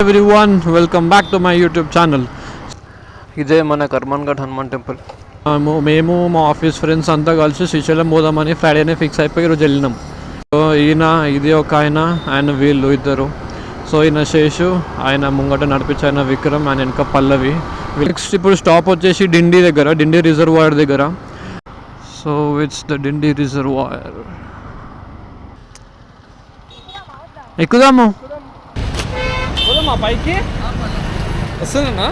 everyone, welcome back to my YouTube channel. ఇదే మన Karmanghat Hanuman temple. మేము మా ఆఫీస్ ఫ్రెండ్స్ అంతా కలిసి శ్రీశైలం పోదామని ఫ్రైడేనే ఫిక్స్ అయిపోయి ఈరోజు వెళ్ళినాం. సో ఇది ఒక ఆయన వీళ్ళు ఇద్దరు. సో ఈయన శేషు, ఆయన ముంగట నడిపించి ఆయన విక్రమ్, ఆయన వెనక పల్లవి. నెక్స్ట్ ఇప్పుడు స్టాప్ వచ్చేసి డిండి దగ్గర, డిండి రిజర్వాయర్ దగ్గర. So it's the Dindi reservoir. ఎక్కుదాము పైకి వస్తుందన్నా.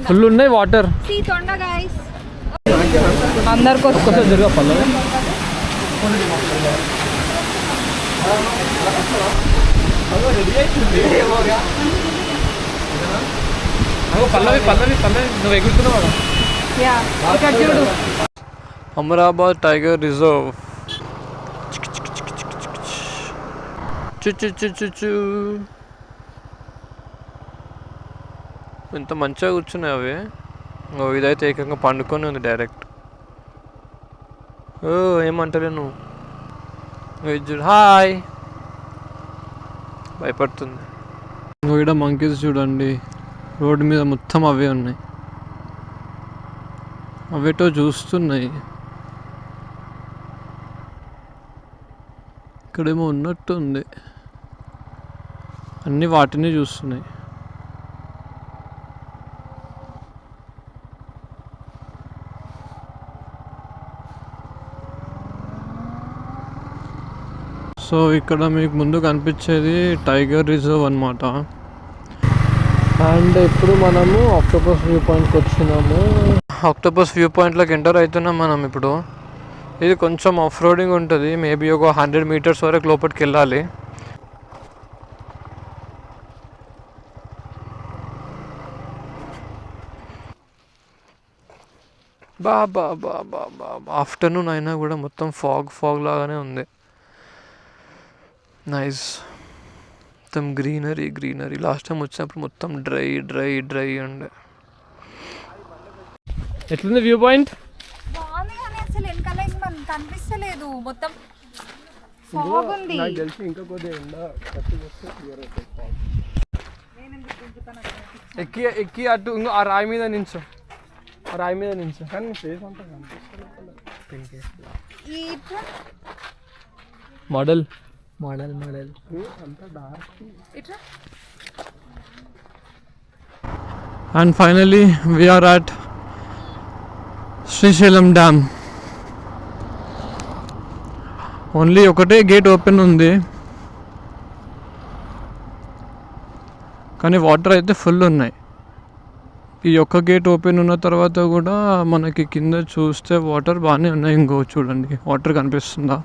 ఫుల్ ఉన్నాయి వాటర్. అందరికి ఒక్కసారి జరుగు పల్లవి. పల్లవి పల్లవి పల్లవి నువ్వు ఎగురుతున్నావు. Amrabad tiger reserve. ఎంత మంచిగా కూర్చున్నాయి అవి. ఇదైతే ఏకంగా పండుకొని ఉంది డైరెక్ట్. ఏమంటలే నువ్వు. హాయ్. భయపడుతుంది. ఇక్కడ మంకీస్ చూడండి, రోడ్డు మీద మొత్తం అవే ఉన్నాయి. అవేటో చూస్తున్నాయి. ఇక్కడేమో ఉన్నట్టు ఉంది. అన్నీ వాటిని చూస్తున్నాయి. సో ఇక్కడ మీకు ముందు కనిపించేది టైగర్ రిజర్వ్ అన్నమాట. అండ్ ఇప్పుడు మనము ఆక్టోపస్ వ్యూ పాయింట్కి వచ్చినాము. ఆక్టోపస్ వ్యూ పాయింట్లోకి ఎంటర్ అవుతున్నాం మనం ఇప్పుడు. ఇది కొంచెం ఆఫ్ రోడింగ్ ఉంటుంది. మేబీ ఒక 100 మీటర్స్ వరకు లోపలికి వెళ్ళాలి. బాబా బాబా బాబా ఆఫ్టర్నూన్ అయినా కూడా మొత్తం ఫాగ్ లాగానే ఉంది. నైస్. మొత్తం గ్రీనరీ. లాస్ట్ టైం వచ్చినప్పుడు మొత్తం డ్రై ఉండే. ఎట్లుంది వ్యూ పాయింట్? అసలు వెనకాల కనిపిస్తలేదు, మొత్తం ఫాగ్ ఉంది. ఎక్కి అటు ఆ రాయి మీద నించో. కానీ ఫేస్ అంతా మోడల్ అంతా dark. And finally we're at Srisailam dam. Only ఒకటే గేట్ ఓపెన్ ఉంది, కానీ వాటర్ అయితే ఫుల్ ఉన్నాయి. ఈ ఒక్క గేట్ ఓపెన్ ఉన్న తర్వాత కూడా మనకి కింద చూస్తే వాటర్ బాగానే ఉన్నాయి. ఇంకో చూడండి, వాటర్ కనిపిస్తుందా?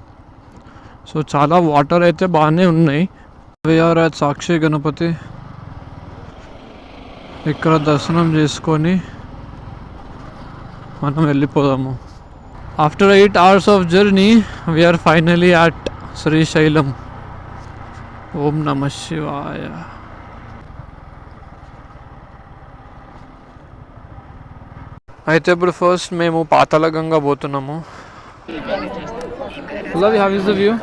సో చాలా వాటర్ అయితే బాగానే ఉన్నాయి. We're at Sakshi Ganapathi. ఇక్కడ దర్శనం చేసుకొని మనం వెళ్ళిపోదాము. After 8 hours of journey we're finally at Srisailam. ఓం నమః శివాయ. అయితే ఇప్పుడు ఫస్ట్ మేము పాతాళ గంగ పోతున్నాము. Love how is the view?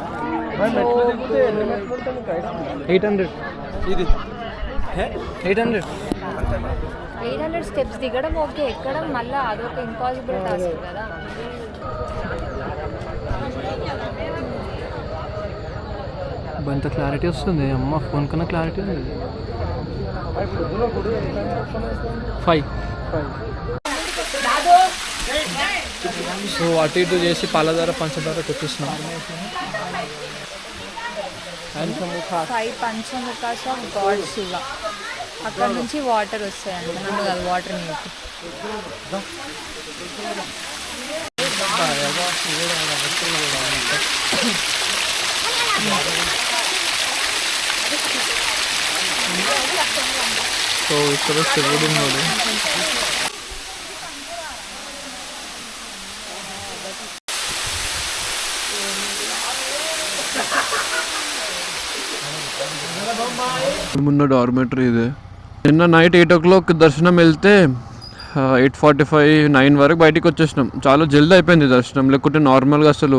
800 steps దిగడం ఓకే, ఎక్కడం మళ్ళీ అదొక ఇంపాసిబుల్ టాస్క్ కదా. ఎంత క్లారిటీ వస్తుంది అమ్మ, ఫోన్ కన్నా క్లారిటీ ఉంది. 5. సో అటు ఇటు చేసి పాలధార పంచదార కొట్టిస్తున్నాం. పంచముఖాస్ ఆఫ్ గాడ్ శివ. అక్కడ నుంచి వాటర్ వస్తాయండి, నన్ను కాదు వాటర్ నీకు. సో ఇక్కడ శివుడు ఉన్నాడు. మున్న డార్మెటరీ ఇదే. నిన్న నైట్ 8 o'clock దర్శనం వెళ్తే 8:45, 9 వరకు బయటికి వచ్చేసినాం. చాలా జల్దీ అయిపోయింది దర్శనం. లేకుంటే నార్మల్గా అసలు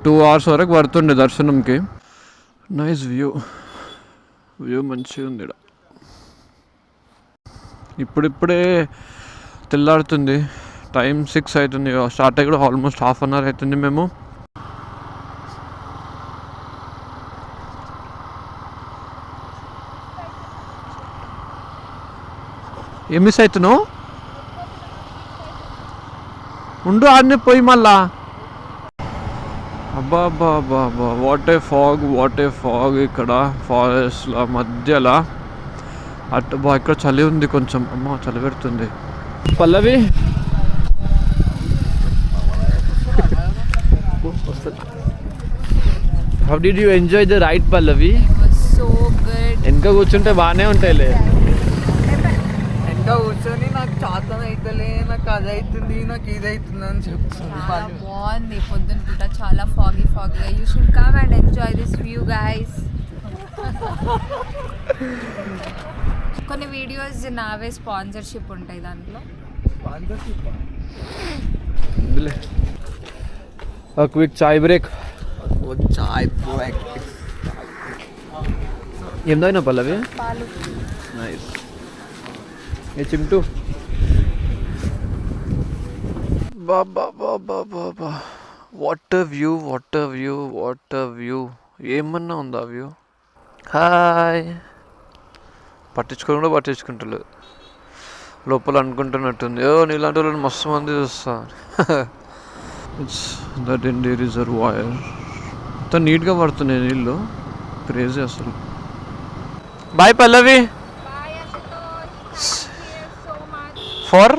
2 hours వరకు పడుతుండే దర్శనంకి. నైస్ వ్యూ మంచిగా ఉంది ఇక్కడ. ఇప్పుడిప్పుడే తెల్లారుతుంది. టైం 6 అవుతుంది. స్టార్ట్ అయ్యి కూడా ఆల్మోస్ట్ హాఫ్ అన్ అవర్ అవుతుంది. మేము ఏం మిస్ అవుతున్నావు? ఉండు ఆడనే పోయి మళ్ళా. అబ్బా అబ్బా అబ్బా అబ్బా, వాట్ ఏ ఫాగ్ ఇక్కడ ఫారెస్ట్ల మధ్యలో. అటు బా ఇక్కడ చలి ఉంది కొంచెం. అమ్మ చలి పెడుతుంది. Pallavi how did you enjoy the ride Pallavi? So good. వెనక కూర్చుంటే బాగానే ఉంటాయిలే. ఇంకా కూర్చొని నాకు చాతన అవుతలే, నాకు అది అవుతుంది, నాకు ఇది అవుతుంది అని చెప్తుంది. చాలా బాగుంది పొద్దున పూట, చాలా ఫాగీగా. You should come and enjoy this view guys. కొన్ని వీడియోస్ నావే స్పాన్సర్షిప్ ఉంటాయి దాంట్లో. Quick chai break. Chai break. ఏం తాగినా పల్లవి? పాలు. నైస్. ఏ చిమ్టు బాబా బాబా బాబా, వాట్ వ్యూ. ఏమన్నా ఉందా వ్యూ? హాయ్. పట్టించుకుంటలేదు. లోపల అనుకుంటున్నట్టుంది. నీలాంటి వాళ్ళని మస్తు మంది చూస్తా. It's that indie reservoir. అంత నీట్గా పడుతున్నాయి నీళ్ళు. క్రేజీ అసలు. Bye Pallavi. For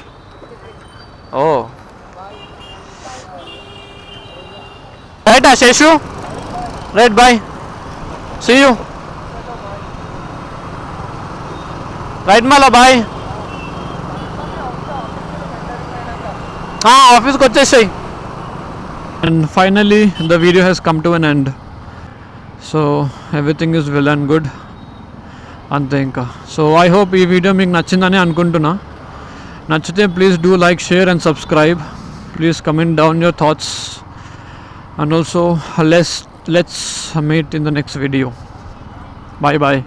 right Seshu. Right bye, see you. Right మళ్ళా బాయ్. ఆఫీస్కి వచ్చేసాయి. And finally the video has come to an end. So everything is well and good. అంతే ఇంకా. సో ఐ హోప్ ఈ వీడియో మీకు నచ్చిందని అనుకుంటున్నా. నచ్చితే please do like, share and subscribe. Please comment down your thoughts. And also let's meet in the next video. Bye bye.